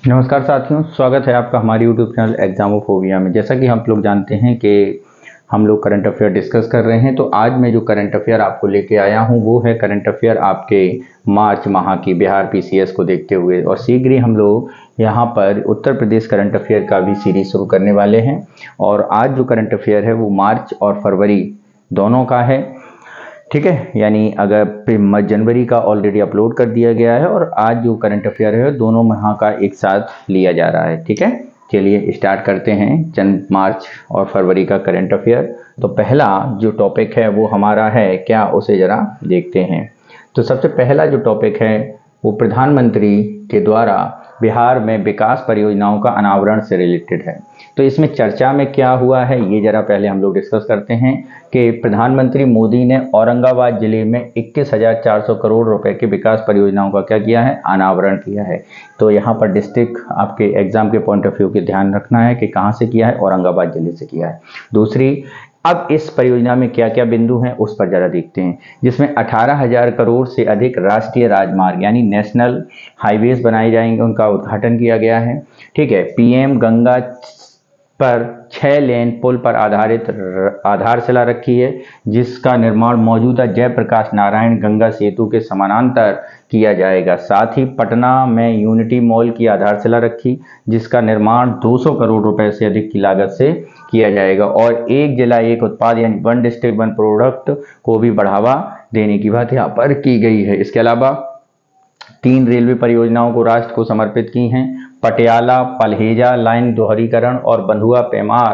नमस्कार साथियों, स्वागत है आपका हमारे YouTube चैनल एग्जामोफोबिया में। जैसा कि हम लोग जानते हैं कि हम लोग करंट अफेयर डिस्कस कर रहे हैं, तो आज मैं जो करंट अफेयर आपको लेके आया हूं वो है करंट अफेयर आपके मार्च माह की बिहार पीसीएस को देखते हुए। और शीघ्र ही हम लोग यहां पर उत्तर प्रदेश करंट अफेयर का भी सीरीज शुरू करने वाले हैं। और आज जो करंट अफेयर है वो मार्च और फरवरी दोनों का है, ठीक है। यानी अगर जनवरी का ऑलरेडी अपलोड कर दिया गया है और आज जो करंट अफेयर है दोनों माह का एक साथ लिया जा रहा है, ठीक है। चलिए स्टार्ट करते हैं मार्च और फरवरी का करंट अफेयर। तो पहला जो टॉपिक है वो हमारा है क्या, उसे जरा देखते हैं। तो सबसे पहला जो टॉपिक है वो प्रधानमंत्री के द्वारा बिहार में विकास परियोजनाओं का अनावरण से रिलेटेड है। तो इसमें चर्चा में क्या हुआ है ये जरा पहले हम लोग डिस्कस करते हैं कि प्रधानमंत्री मोदी ने औरंगाबाद जिले में 21,400 करोड़ रुपए के विकास परियोजनाओं का क्या किया है, अनावरण किया है। तो यहाँ पर डिस्ट्रिक्ट आपके एग्जाम के पॉइंट ऑफ व्यू के ध्यान रखना है कि कहाँ से किया है, औरंगाबाद जिले से किया है। दूसरी, अब इस परियोजना में क्या क्या बिंदु हैं उस पर जरा देखते हैं, जिसमें 18,000 करोड़ से अधिक राष्ट्रीय राजमार्ग यानी नेशनल हाईवेज बनाए जाएंगे, उनका उद्घाटन किया गया है, ठीक है। पीएम गंगा पर 6 लेन पुल पर आधारशिला रखी है, जिसका निर्माण मौजूदा जयप्रकाश नारायण गंगा सेतु के समानांतर किया जाएगा। साथ ही पटना में यूनिटी मॉल की आधारशिला रखी, जिसका निर्माण 200 करोड़ रुपए से अधिक की लागत से किया जाएगा। और एक जिला एक उत्पाद यानी वन डिस्ट्रिक्ट वन प्रोडक्ट को भी बढ़ावा देने की बात यहाँ पर की गई है। इसके अलावा 3 रेलवे परियोजनाओं को राष्ट्र को समर्पित की हैं। पटियाला पलहेजा लाइन दोहरीकरण और बंधुआ पेमार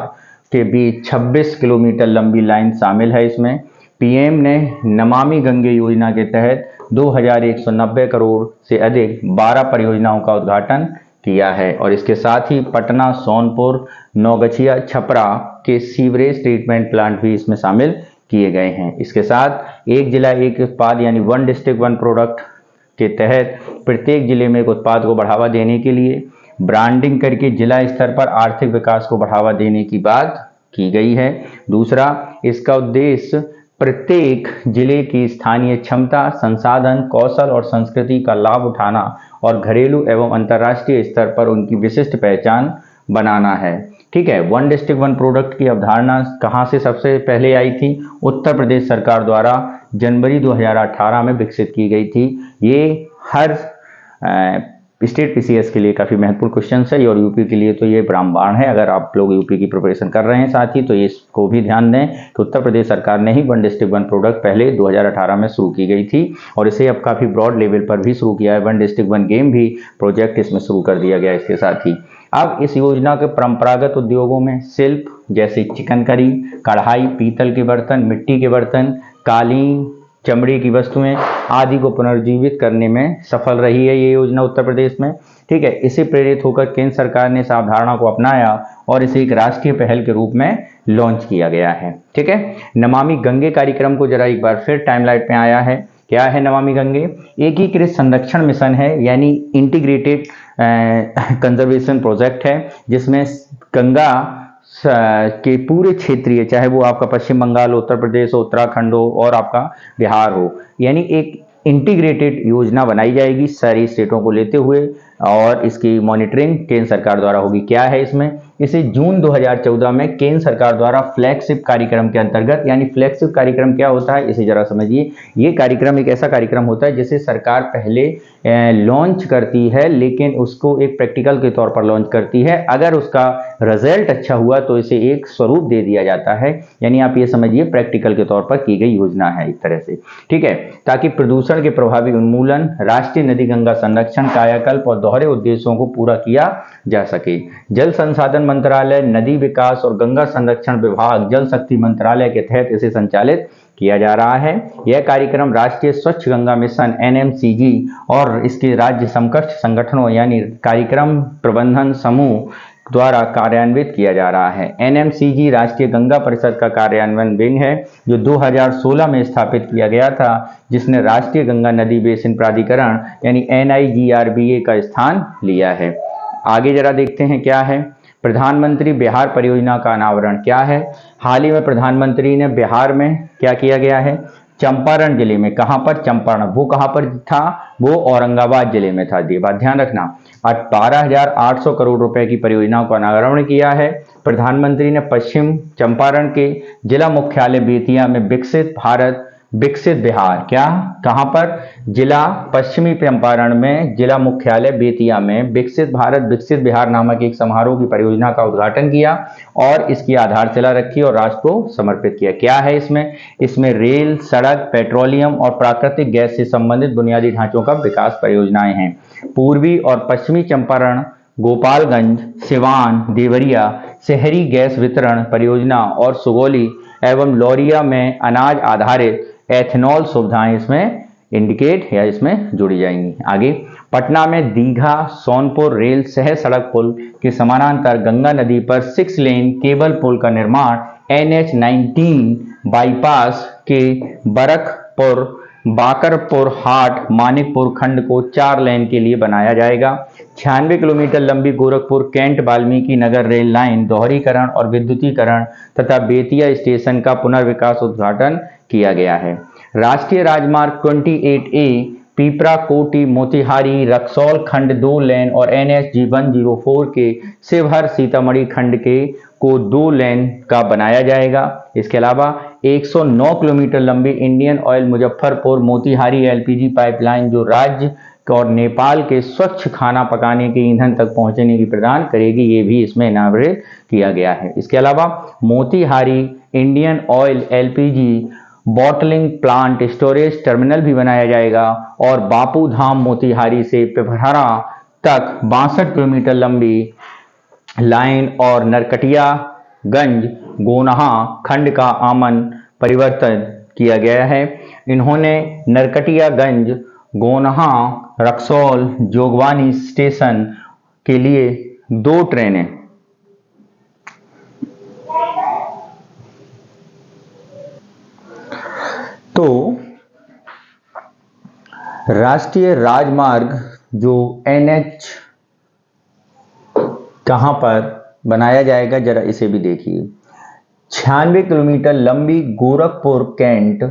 के बीच 26 किलोमीटर लंबी लाइन शामिल है इसमें। पीएम ने नमामि गंगे योजना के तहत 2,190 करोड़ से अधिक 12 परियोजनाओं का उद्घाटन किया है। और इसके साथ ही पटना, सोनपुर, नौगछिया, छपरा के सीवरेज ट्रीटमेंट प्लांट भी इसमें शामिल किए गए हैं। इसके साथ एक जिला एक उत्पाद यानी वन डिस्ट्रिक्ट वन प्रोडक्ट के तहत प्रत्येक जिले में एक उत्पाद को बढ़ावा देने के लिए ब्रांडिंग करके जिला स्तर पर आर्थिक विकास को बढ़ावा देने की बात की गई है। दूसरा, इसका उद्देश्य प्रत्येक जिले की स्थानीय क्षमता, संसाधन, कौशल और संस्कृति का लाभ उठाना और घरेलू एवं अंतर्राष्ट्रीय स्तर पर उनकी विशिष्ट पहचान बनाना है, ठीक है। वन डिस्ट्रिक्ट वन प्रोडक्ट की अवधारणा कहाँ से सबसे पहले आई थी? उत्तर प्रदेश सरकार द्वारा जनवरी 2018 में विकसित की गई थी। ये हर स्टेट पीसीएस के लिए काफ़ी महत्वपूर्ण क्वेश्चन है और यूपी के लिए तो ये रामबाण है। अगर आप लोग यूपी की प्रिपरेशन कर रहे हैं साथ ही, तो इसको भी ध्यान दें कि उत्तर प्रदेश सरकार ने ही वन डिस्ट्रिक्ट वन प्रोडक्ट पहले 2018 में शुरू की गई थी और इसे अब काफ़ी ब्रॉड लेवल पर भी शुरू किया है। वन डिस्ट्रिक्ट वन गेम भी प्रोजेक्ट इसमें शुरू कर दिया गया। इसके साथ ही अब इस योजना के परंपरागत उद्योगों में शिल्प जैसे चिकनकारी, कढ़ाई, पीतल के बर्तन, मिट्टी के बर्तन, कालीन, चमड़े की वस्तुएं आदि को पुनर्जीवित करने में सफल रही है ये योजना उत्तर प्रदेश में, ठीक है। इसे प्रेरित होकर केंद्र सरकार ने इस अवधारणा को अपनाया और इसे एक राष्ट्रीय पहल के रूप में लॉन्च किया गया है, ठीक है। नमामि गंगे कार्यक्रम को जरा एक बार फिर टाइमलाइन में आया है। क्या है नमामि गंगे? एकीकृत संरक्षण मिशन है यानी इंटीग्रेटेड कंजर्वेशन प्रोजेक्ट है, जिसमें गंगा के पूरे क्षेत्रीय, चाहे वो आपका पश्चिम बंगाल, उत्तर प्रदेश हो, उत्तराखंड हो और आपका बिहार हो, यानी एक इंटीग्रेटेड योजना बनाई जाएगी सारी स्टेटों को लेते हुए और इसकी मॉनिटरिंग केंद्र सरकार द्वारा होगी। क्या है इसमें? इसे जून 2014 में केंद्र सरकार द्वारा फ्लैगशिप कार्यक्रम के अंतर्गत, यानी फ्लैगशिप कार्यक्रम क्या होता है इसे जरा समझिए। ये कार्यक्रम एक ऐसा कार्यक्रम होता है जिसे सरकार पहले लॉन्च करती है, लेकिन उसको एक प्रैक्टिकल के तौर पर लॉन्च करती है। अगर उसका रिजल्ट अच्छा हुआ तो इसे एक स्वरूप दे दिया जाता है, यानी आप ये समझिए प्रैक्टिकल के तौर पर की गई योजना है एक तरह से, ठीक है। ताकि प्रदूषण के प्रभावी उन्मूलन, राष्ट्रीय नदी गंगा संरक्षण, कायाकल्प और दोहरे उद्देश्यों को पूरा किया जा सके। जल संसाधन मंत्रालय, नदी विकास और गंगा संरक्षण विभाग, जल शक्ति मंत्रालय के तहत इसे संचालित किया जा रहा है। यह कार्यक्रम राष्ट्रीय स्वच्छ गंगा मिशन एनएमसीजी और इसके राज्य समकक्ष संगठनों यानी कार्यक्रम प्रबंधन समूह द्वारा कार्यान्वित किया जा रहा है। एनएमसीजी राष्ट्रीय गंगा परिषद का कार्यान्वयन विंग है जो 2016 में स्थापित किया गया था, जिसने राष्ट्रीय गंगा नदी बेसिन प्राधिकरण यानी एनआईजीआरबीए का स्थान लिया है। आगे जरा देखते हैं क्या है प्रधानमंत्री बिहार परियोजना का अनावरण। क्या है? हाल ही में प्रधानमंत्री ने बिहार में क्या किया गया है, चंपारण जिले में। कहां पर? चंपारण। वो कहां पर था? वो औरंगाबाद जिले में था। ये बात ध्यान रखना। 12,800 करोड़ रुपए की परियोजनाओं का अनावरण किया है। प्रधानमंत्री ने पश्चिम चंपारण के जिला मुख्यालय बेतिया में विकसित भारत विकसित बिहार, क्या कहां पर? जिला पश्चिमी चंपारण में जिला मुख्यालय बेतिया में विकसित भारत विकसित बिहार नामक एक समारोह की परियोजना का उद्घाटन किया और इसकी आधारशिला रखी और राष्ट्र को समर्पित किया। क्या है इसमें? इसमें रेल, सड़क, पेट्रोलियम और प्राकृतिक गैस से संबंधित बुनियादी ढांचों का विकास परियोजनाएं हैं। पूर्वी और पश्चिमी चंपारण, गोपालगंज, सिवान, देवरिया शहरी गैस वितरण परियोजना और सुगौली एवं लौरिया में अनाज आधारित एथेनॉल सुविधाएं इसमें इंडिकेट या इसमें जुड़ी जाएंगी। आगे, पटना में दीघा सोनपुर रेल सह सड़क पुल के समानांतर गंगा नदी पर 6 लेन केबल पुल का निर्माण NH-19 बाईपास के बरकपुर बाकरपुर हाट मानिकपुर खंड को 4 लेन के लिए बनाया जाएगा। 96 किलोमीटर लंबी Gorakhpur cantt Valmiki Nagar rail line दोहरीकरण और विद्युतीकरण तथा बेतिया स्टेशन का पुनर्विकास उद्घाटन किया गया है। राष्ट्रीय राजमार्ग 28A पिपरा कोटी मोतिहारी रक्सौल खंड 2 लेन और NH 104 के शिवहर सीतामढ़ी खंड के को 2 लेन का बनाया जाएगा। इसके अलावा 109 किलोमीटर लंबी Indian oil Muzaffarpur Motihari LPG pipeline जो राज्य और नेपाल के स्वच्छ खाना पकाने के ईंधन तक पहुंचने की प्रदान करेगी, ये भी इसमें इनाग्रेट किया गया है। इसके अलावा Motihari Indian oil LPG bottling plant storage terminal भी बनाया जाएगा और बापू धाम मोतिहारी से पिपरारा तक 62 किलोमीटर लंबी लाइन और नरकटियागंज गोनहा खंड का आमन परिवर्तन किया गया है। इन्होंने नरकटियागंज गोनहा रक्सौल जोगवानी स्टेशन के लिए 2 ट्रेनें तो राष्ट्रीय राजमार्ग जो NH कहां पर बनाया जाएगा, जरा इसे भी देखिए। 96 किलोमीटर लंबी गोरखपुर कैंट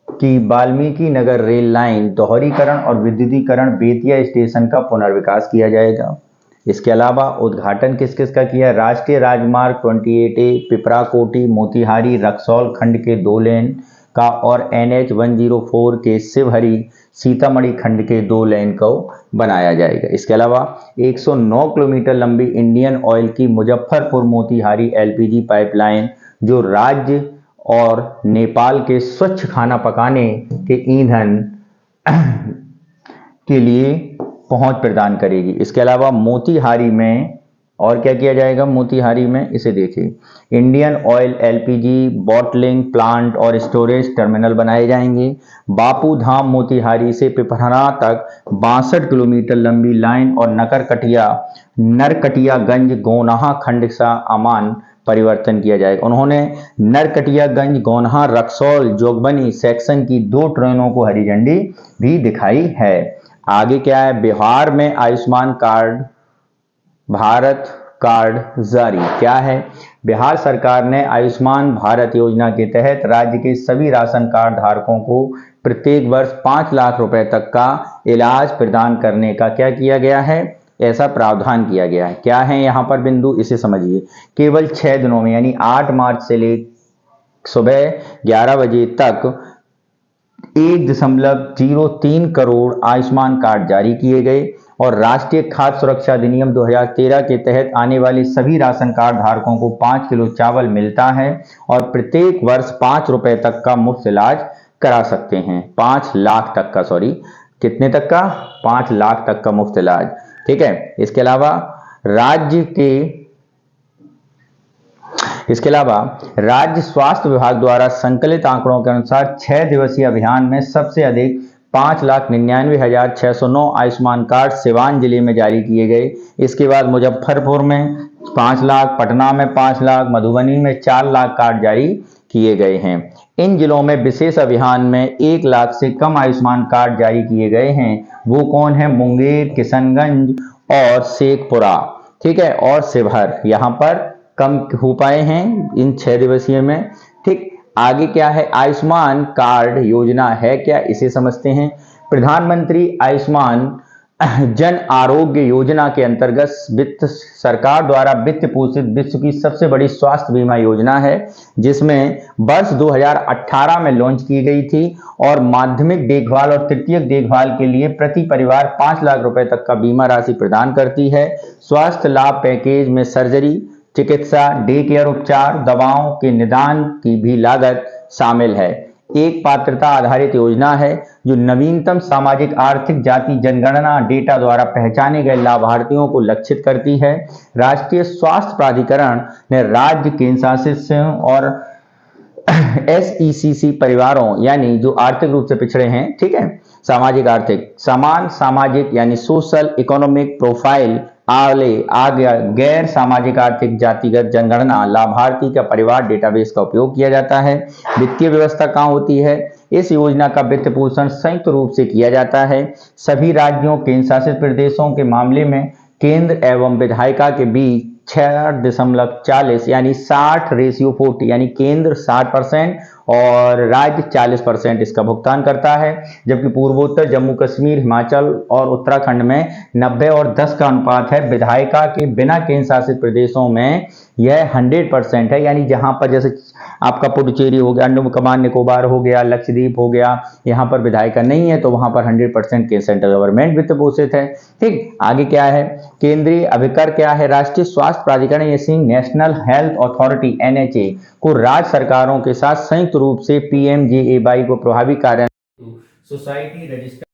की वाल्मीकि नगर रेल लाइन दोहरीकरण और विद्युतीकरण बेतिया स्टेशन का पुनर्विकास किया जाएगा। इसके अलावा उद्घाटन किस किस का किया? राष्ट्रीय राजमार्ग 28A पिपरा कोटी मोतिहारी रक्सौल खंड के 2 लेन का और NH 104 के शिवहरी सीतामढ़ी खंड के 2 लेन को बनाया जाएगा। इसके अलावा 109 किलोमीटर लंबी इंडियन ऑयल की मुजफ्फरपुर मोतिहारी LPG पाइपलाइन जो राज्य और नेपाल के स्वच्छ खाना पकाने के ईंधन के लिए पहुंच प्रदान करेगी। इसके अलावा मोतिहारी में और क्या किया जाएगा? मोतिहारी में इसे देखिए, Indian oil LPG bottling plant और स्टोरेज टर्मिनल बनाए जाएंगे। बापू धाम मोतिहारी से पिपरारा तक 62 किलोमीटर लंबी लाइन और नरकटियागंज गोनहा खंड का आमान परिवर्तन किया जाएगा। उन्होंने नरकटियागंज गोनहा रक्सौल जोगबनी सेक्शन की 2 ट्रेनों को हरी झंडी भी दिखाई है। आगे क्या है? बिहार में आयुष्मान कार्ड भारत कार्ड जारी। क्या है? बिहार सरकार ने आयुष्मान भारत योजना के तहत राज्य के सभी राशन कार्ड धारकों को प्रत्येक वर्ष 5 लाख रुपए तक का इलाज प्रदान करने का क्या किया गया है? ऐसा प्रावधान किया गया है। क्या है यहाँ पर बिंदु, इसे समझिए। केवल 6 दिनों में यानी 8 मार्च से ले सुबह 11 बजे तक 1.03 करोड़ आयुष्मान कार्ड जारी किए गए और राष्ट्रीय खाद्य सुरक्षा अधिनियम 2013 के तहत आने वाले सभी राशन कार्ड धारकों को 5 किलो चावल मिलता है और प्रत्येक वर्ष 5 रुपए तक का मुफ्त इलाज करा सकते हैं। 5 लाख तक का, सॉरी कितने तक का? 5 लाख तक का मुफ्त इलाज। ठीक है। इसके अलावा राज्य स्वास्थ्य विभाग द्वारा संकलित आंकड़ों के अनुसार 6 दिवसीय अभियान में सबसे अधिक 5,99,609 आयुष्मान कार्ड सिवान जिले में जारी किए गए। इसके बाद मुजफ्फरपुर में 5 लाख, पटना में 5 लाख, मधुबनी में 4 लाख कार्ड जारी किए गए हैं। इन जिलों में विशेष अभियान में 1 लाख से कम आयुष्मान कार्ड जारी किए गए हैं। वो कौन है? मुंगेर, किशनगंज और शेखपुरा। ठीक है, और शिवहर यहाँ पर कम हो पाए हैं इन 6 दिवसीय में। ठीक, आगे क्या है, आयुष्मान कार्ड योजना है क्या, इसे समझते हैं। प्रधानमंत्री आयुष्मान जन आरोग्य योजना के अंतर्गत वित्त सरकार द्वारा वित्त पोषित विश्व की सबसे बड़ी स्वास्थ्य बीमा योजना है, जिसमें वर्ष 2018 में लॉन्च की गई थी और माध्यमिक देखभाल और तृतीयक देखभाल के लिए प्रति परिवार 5 लाख रुपए तक का बीमा राशि प्रदान करती है। स्वास्थ्य लाभ पैकेज में सर्जरी, चिकित्सा, डे केयर उपचार, दवाओं के निदान की भी लागत शामिल है। एक पात्रता आधारित योजना है जो नवीनतम सामाजिक आर्थिक जाति जनगणना डेटा द्वारा पहचाने गए लाभार्थियों को लक्षित करती है। राष्ट्रीय स्वास्थ्य प्राधिकरण ने राज्य, केंद्र शासित और SECC परिवारों यानी जो आर्थिक रूप से पिछड़े हैं, ठीक है, सामाजिक आर्थिक समान सामाजिक यानी सोशल इकोनॉमिक प्रोफाइल आगे गैर सामाजिक आर्थिक जातिगत जनगणना लाभार्थी का परिवार डेटाबेस का उपयोग किया जाता है। वित्तीय व्यवस्था कहाँ होती है, इस योजना का वित्त पोषण संयुक्त रूप से किया जाता है। सभी राज्यों, केंद्र शासित प्रदेशों के मामले में केंद्र एवं विधायिका के बीच 6.40 यानी 60:40 यानी केंद्र 60% और राज्य 40% इसका भुगतान करता है, जबकि पूर्वोत्तर, जम्मू कश्मीर, हिमाचल और उत्तराखंड में 90 और 10 का अनुपात है। विधायिका के बिना केंद्र शासित प्रदेशों में यह 100% है, यानी जहां पर जैसे आपका पुडुचेरी हो गया, अंडमान निकोबार हो गया, लक्षद्वीप हो गया, यहाँ पर विधायिका नहीं है तो वहां पर 100% के सेंट्रल गवर्नमेंट वित्त पोषित है। ठीक, आगे क्या है, केंद्रीय अभिकर क्या है, राष्ट्रीय स्वास्थ्य प्राधिकरण यानी नेशनल हेल्थ अथॉरिटी NHA को राज्य सरकारों के साथ संयुक्त रूप से PMJAY को प्रभावी कार्य सोसाइटी रजिस्टर